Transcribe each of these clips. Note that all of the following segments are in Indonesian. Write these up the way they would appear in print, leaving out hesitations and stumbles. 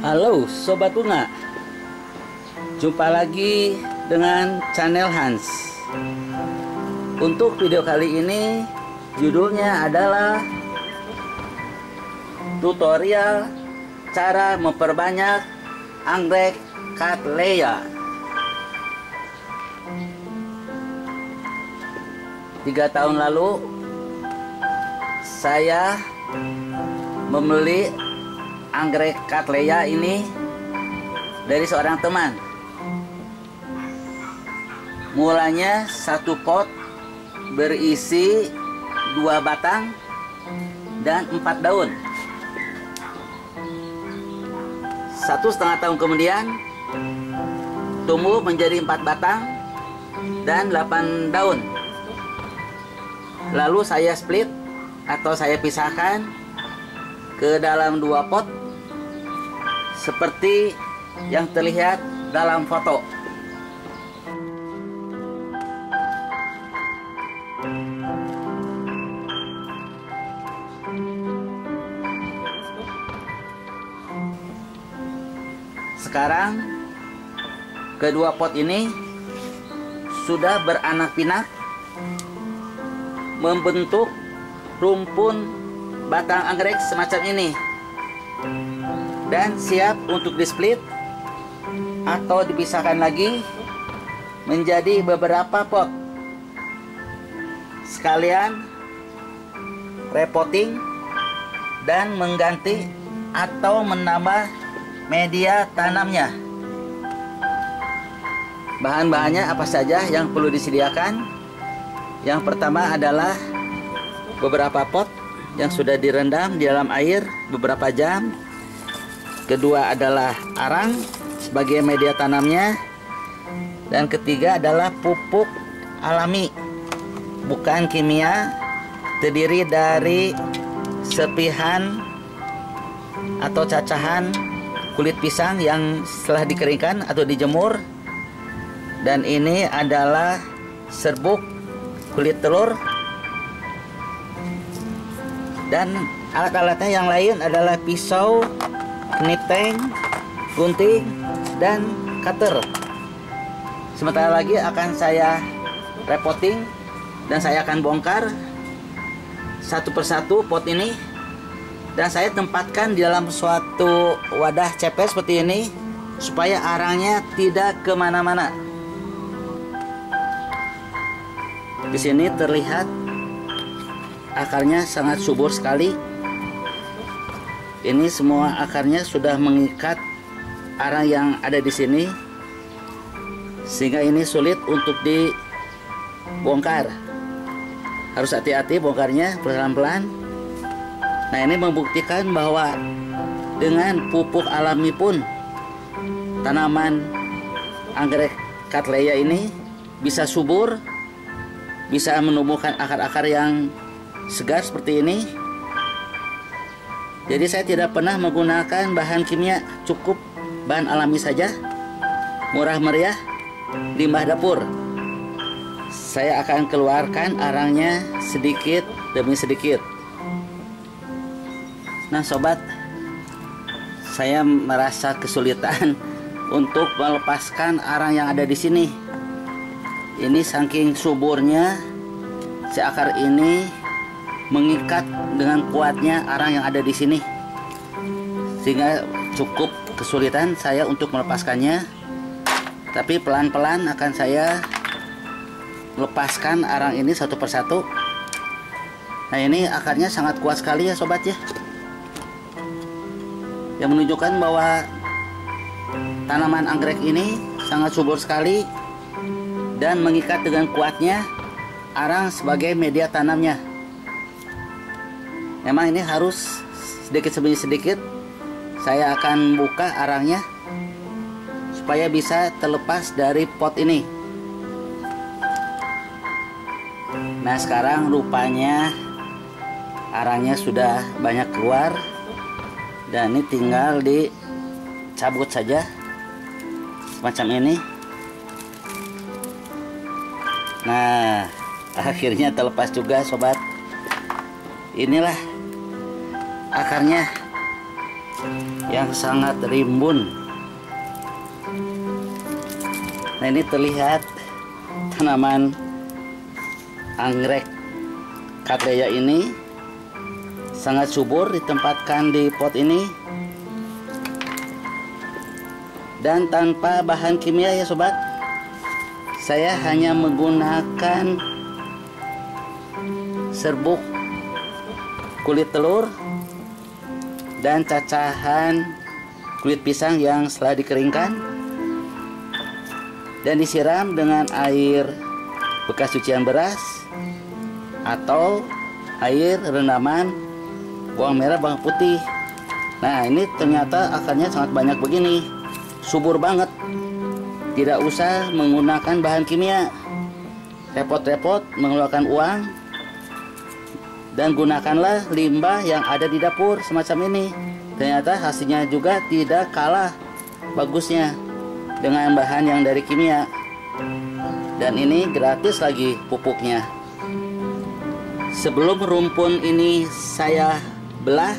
Halo Sobat Tuna, jumpa lagi dengan channel Hans. Untuk video kali ini judulnya adalah tutorial cara memperbanyak anggrek Cattleya. 3 tahun lalu saya membeli anggrek Cattleya ini dari seorang teman. Mulanya satu pot berisi 2 batang dan 4 daun. 1,5 tahun kemudian tumbuh menjadi 4 batang dan 8 daun. Lalu saya split atau saya pisahkan ke dalam 2 pot seperti yang terlihat dalam foto. Sekarang kedua pot ini sudah beranak pinak, membentuk rumpun batang anggrek semacam ini, dan siap untuk di-split atau dipisahkan lagi menjadi beberapa pot, sekalian repotting dan mengganti atau menambah media tanamnya. Bahan-bahannya apa saja yang perlu disediakan? Yang pertama adalah beberapa pot yang sudah direndam di dalam air beberapa jam. Kedua adalah arang sebagai media tanamnya. Dan ketiga adalah pupuk alami, bukan kimia, terdiri dari sepihan atau cacahan kulit pisang yang setelah dikeringkan atau dijemur. Dan ini adalah serbuk kulit telur. Dan alat-alatnya yang lain adalah pisau, kniptang, gunting, dan cutter. Sebentar lagi akan saya repotting dan saya akan bongkar satu persatu pot ini, dan saya tempatkan di dalam suatu wadah ceper seperti ini supaya arangnya tidak kemana-mana. Di sini terlihat akarnya sangat subur sekali. Ini semua akarnya sudah mengikat arang yang ada di sini, sehingga ini sulit untuk dibongkar. Harus hati-hati bongkarnya, pelan-pelan. Nah, ini membuktikan bahwa dengan pupuk alami pun tanaman anggrek Cattleya ini bisa subur, bisa menumbuhkan akar-akar yang segar seperti ini. Jadi saya tidak pernah menggunakan bahan kimia, cukup bahan alami saja, murah meriah, limbah dapur. Saya akan keluarkan arangnya sedikit demi sedikit. Nah sobat, saya merasa kesulitan untuk melepaskan arang yang ada di sini. Ini saking suburnya si akar ini mengikat dengan kuatnya arang yang ada di sini, sehingga cukup kesulitan saya untuk melepaskannya. Tapi pelan-pelan akan saya lepaskan arang ini satu persatu. Nah, ini akarnya sangat kuat sekali ya sobat ya, yang menunjukkan bahwa tanaman anggrek ini sangat subur sekali dan mengikat dengan kuatnya arang sebagai media tanamnya. Memang ini harus sedikit demi sedikit saya akan buka arangnya supaya bisa terlepas dari pot ini. Nah, sekarang rupanya arangnya sudah banyak keluar, dan ini tinggal dicabut saja semacam ini. Nah, akhirnya terlepas juga sobat. Inilah akarnya. yang sangat rimbun. Nah, ini terlihat tanaman anggrek Cattleya ini sangat subur ditempatkan di pot ini dan tanpa bahan kimia ya sobat. Saya hanya menggunakan serbuk kulit telur dan cacahan kulit pisang yang setelah dikeringkan dan disiram dengan air bekas cucian beras atau air rendaman bawang merah, bawang putih. Nah, ini ternyata akarnya sangat banyak begini, subur banget, tidak usah menggunakan bahan kimia, repot-repot mengeluarkan uang. Dan gunakanlah limbah yang ada di dapur semacam ini. Ternyata hasilnya juga tidak kalah bagusnya dengan bahan yang dari kimia. Dan ini gratis lagi pupuknya. Sebelum rumpun ini saya belah,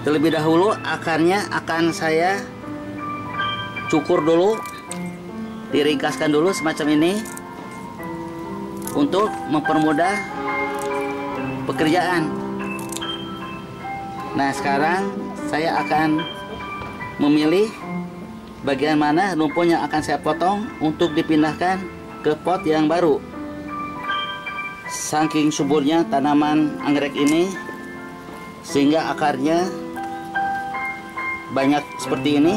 terlebih dahulu akarnya akan saya cukur dulu, diringkaskan dulu semacam ini untuk mempermudah pekerjaan. Nah, sekarang saya akan memilih bagian mana rumpun yang akan saya potong untuk dipindahkan ke pot yang baru. Saking suburnya tanaman anggrek ini sehingga akarnya banyak seperti ini,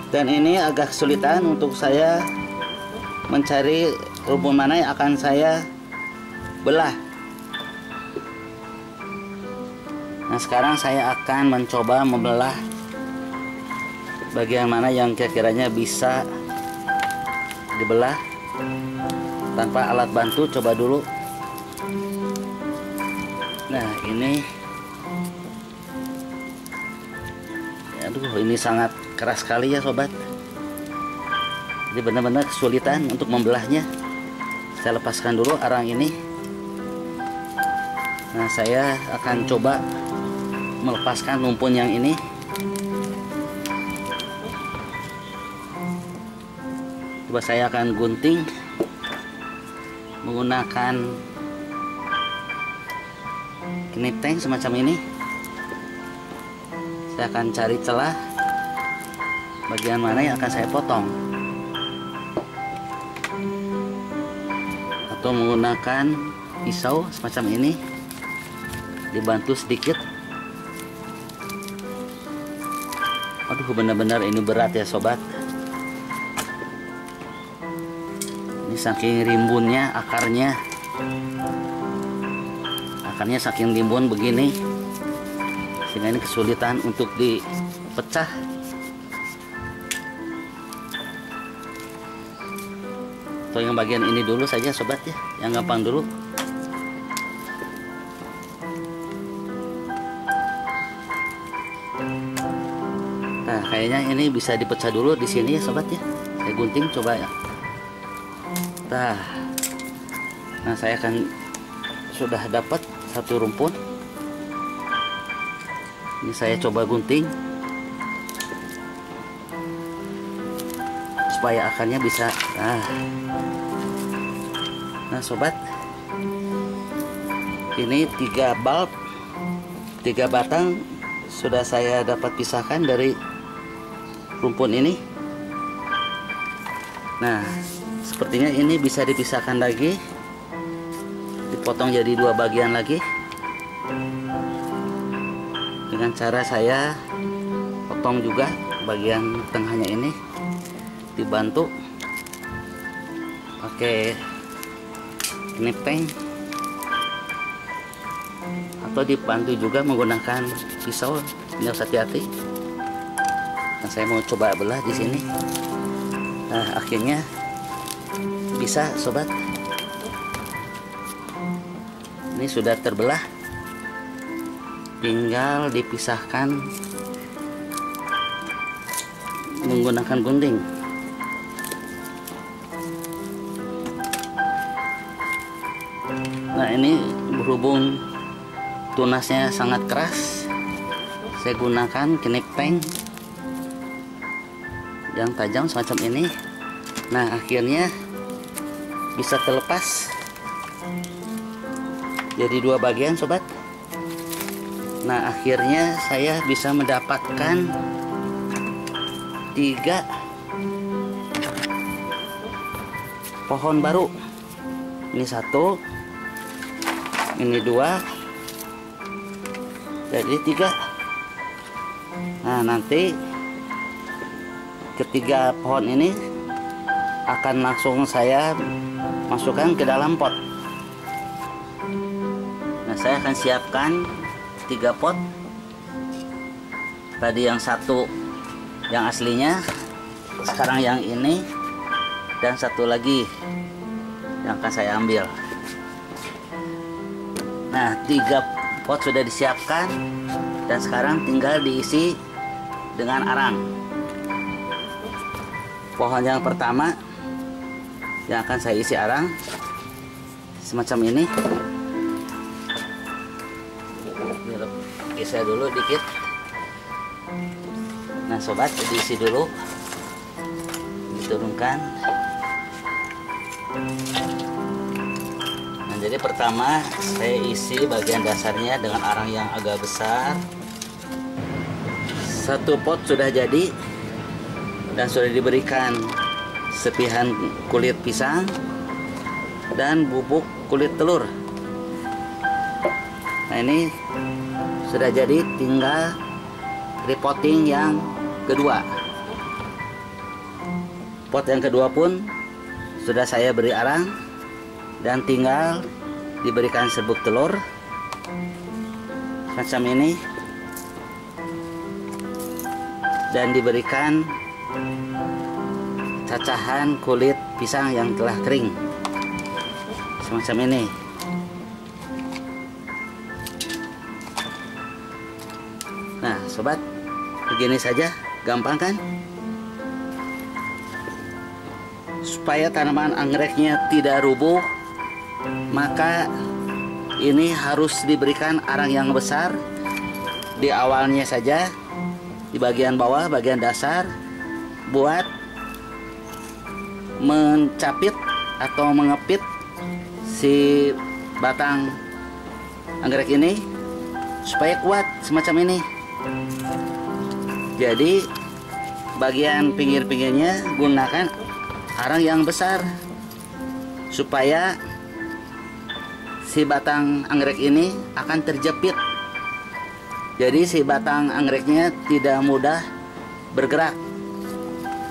dan ini agak kesulitan untuk saya mencari rumpun mana yang akan saya belah. Nah, sekarang saya akan mencoba membelah bagian mana yang kira-kiranya bisa dibelah tanpa alat bantu. Coba dulu. Nah, ini, aduh, ini sangat keras sekali ya sobat. Jadi benar-benar kesulitan untuk membelahnya. Saya lepaskan dulu arang ini. Nah, saya akan coba melepaskan rumpun yang ini. Coba saya akan gunting menggunakan kniptang semacam ini. Saya akan cari celah bagian mana yang akan saya potong, atau menggunakan pisau semacam ini, dibantu sedikit. Aduh, benar-benar ini berat ya sobat. Ini saking rimbunnya akarnya. Akarnya saking rimbun begini, sehingga ini kesulitan untuk dipecah. Atau yang bagian ini dulu saja sobat ya, yang gampang dulu. Nah, kayaknya ini bisa dipecah dulu di sini ya sobat ya. Saya gunting coba ya. Nah, saya akan sudah dapat satu rumpun. Ini saya coba gunting supaya akarnya bisa. Nah sobat, ini 3 bulb, 3 batang sudah saya dapat pisahkan dari rumpun ini. Nah, sepertinya ini bisa dipisahkan lagi, dipotong jadi 2 bagian lagi dengan cara saya potong juga bagian tengahnya ini, dibantu pakai kniptang atau dibantu juga menggunakan pisau. Ini harus hati-hati. Nah, saya mau coba belah di sini. Nah, akhirnya bisa sobat. Ini sudah terbelah, tinggal dipisahkan menggunakan gunting. Nah, ini berhubung tunasnya sangat keras, saya gunakan knipeng yang tajam semacam ini. Nah, akhirnya bisa terlepas jadi dua bagian, sobat. Nah, akhirnya saya bisa mendapatkan 3 pohon baru. Ini 1, ini 2, jadi 3. Nah, nanti ketiga pohon ini akan langsung saya masukkan ke dalam pot. Nah, saya akan siapkan 3 pot. Tadi yang 1 yang aslinya, sekarang yang ini, dan 1 lagi yang akan saya ambil. Nah, 3 pot sudah disiapkan dan sekarang tinggal diisi dengan arang. Pohon yang pertama yang akan saya isi arang semacam ini. Saya dulu dikit. Nah, sobat, diisi dulu, diturunkan. Nah, jadi pertama saya isi bagian dasarnya dengan arang yang agak besar. 1 pot sudah jadi dan sudah diberikan sepihan kulit pisang dan bubuk kulit telur. Nah, ini sudah jadi, tinggal repotting yang kedua. Pot yang kedua pun sudah saya beri arang dan tinggal diberikan serbuk telur macam ini dan diberikan cacahan kulit pisang yang telah kering semacam ini. Nah, sobat, begini saja, gampang kan? Supaya tanaman anggreknya tidak rubuh, maka ini harus diberikan arang yang besar di awalnya saja, di bagian bawah, bagian dasar, buat mencapit atau mengepit si batang anggrek ini supaya kuat semacam ini. Jadi bagian pinggir-pinggirnya gunakan arang yang besar supaya si batang anggrek ini akan terjepit. Jadi si batang anggreknya tidak mudah bergerak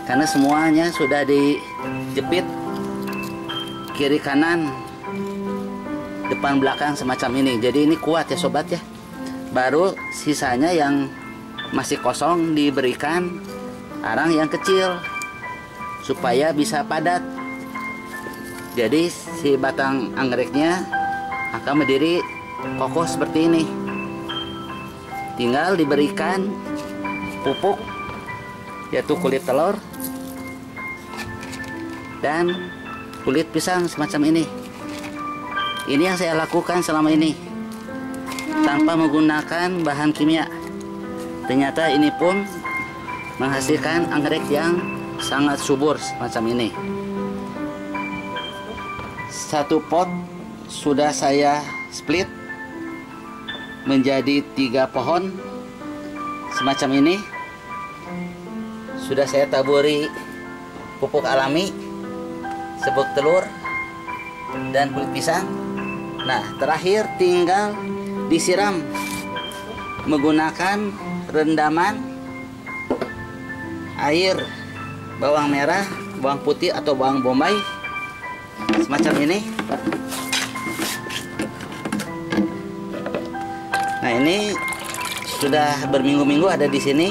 karena semuanya sudah dijepit kiri kanan, depan belakang semacam ini. Jadi ini kuat ya, sobat ya. Baru sisanya yang masih kosong diberikan arang yang kecil supaya bisa padat. Jadi si batang anggreknya akan berdiri kokoh seperti ini. Tinggal diberikan pupuk, yaitu kulit telur dan kulit pisang semacam ini. Ini yang saya lakukan selama ini tanpa menggunakan bahan kimia. Ternyata ini pun menghasilkan anggrek yang sangat subur semacam ini. 1 pot sudah saya split menjadi 3 pohon semacam ini. Sudah saya taburi pupuk alami, serbuk telur, dan kulit pisang. Nah, terakhir tinggal disiram menggunakan rendaman air bawang merah, bawang putih atau bawang bombay semacam ini. Nah, ini sudah berminggu-minggu ada di sini.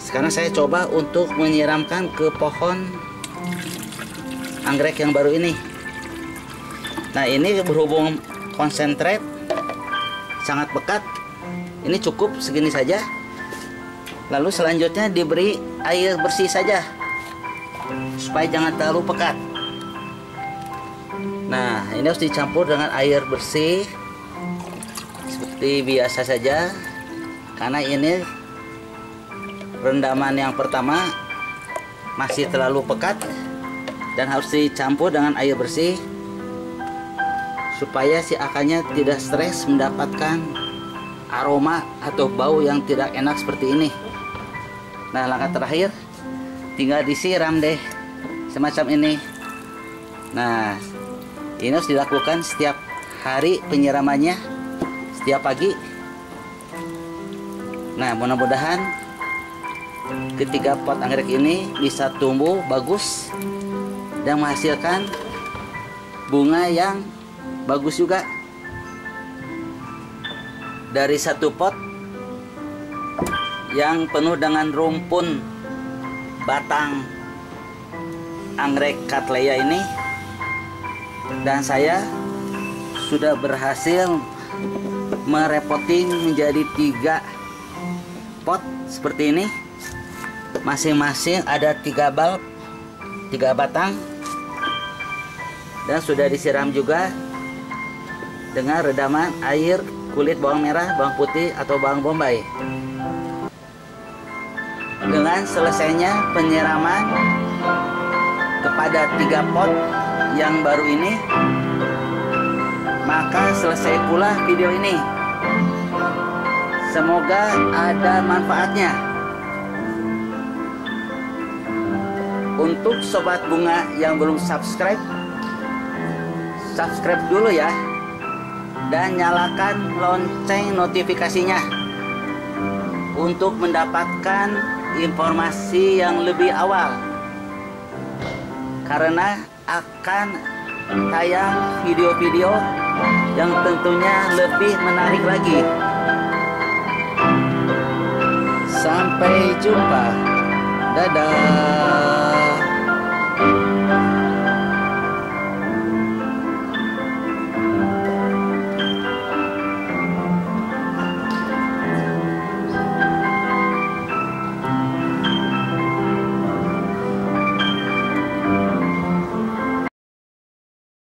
Sekarang saya coba untuk menyiramkan ke pohon anggrek yang baru ini. Nah, ini berhubung konsentrat sangat pekat, ini cukup segini saja. Lalu selanjutnya diberi air bersih saja supaya jangan terlalu pekat. Nah, ini harus dicampur dengan air bersih seperti biasa saja karena ini rendaman yang pertama masih terlalu pekat dan harus dicampur dengan air bersih supaya si akannya tidak stres mendapatkan aroma atau bau yang tidak enak seperti ini. Nah, langkah terakhir tinggal disiram deh semacam ini. Nah, ini harus dilakukan setiap hari penyiramannya, setiap pagi. Nah, mudah-mudahan ketiga pot anggrek ini bisa tumbuh bagus dan menghasilkan bunga yang bagus juga. Dari satu pot yang penuh dengan rumpun batang anggrek Cattleya ini, dan saya sudah berhasil merepotting menjadi 3 pot seperti ini. Masing-masing ada 3 bulb, 3 batang, dan sudah disiram juga dengan redaman air kulit bawang merah, bawang putih, atau bawang bombay. Dengan selesainya penyiraman kepada 3 pot yang baru ini, maka selesai pula video ini. Semoga ada manfaatnya. Untuk sobat bunga yang belum subscribe, subscribe dulu ya, dan nyalakan lonceng notifikasinya untuk mendapatkan informasi yang lebih awal, karena akan tayang video-video yang tentunya lebih menarik lagi. Sampai jumpa, dadah.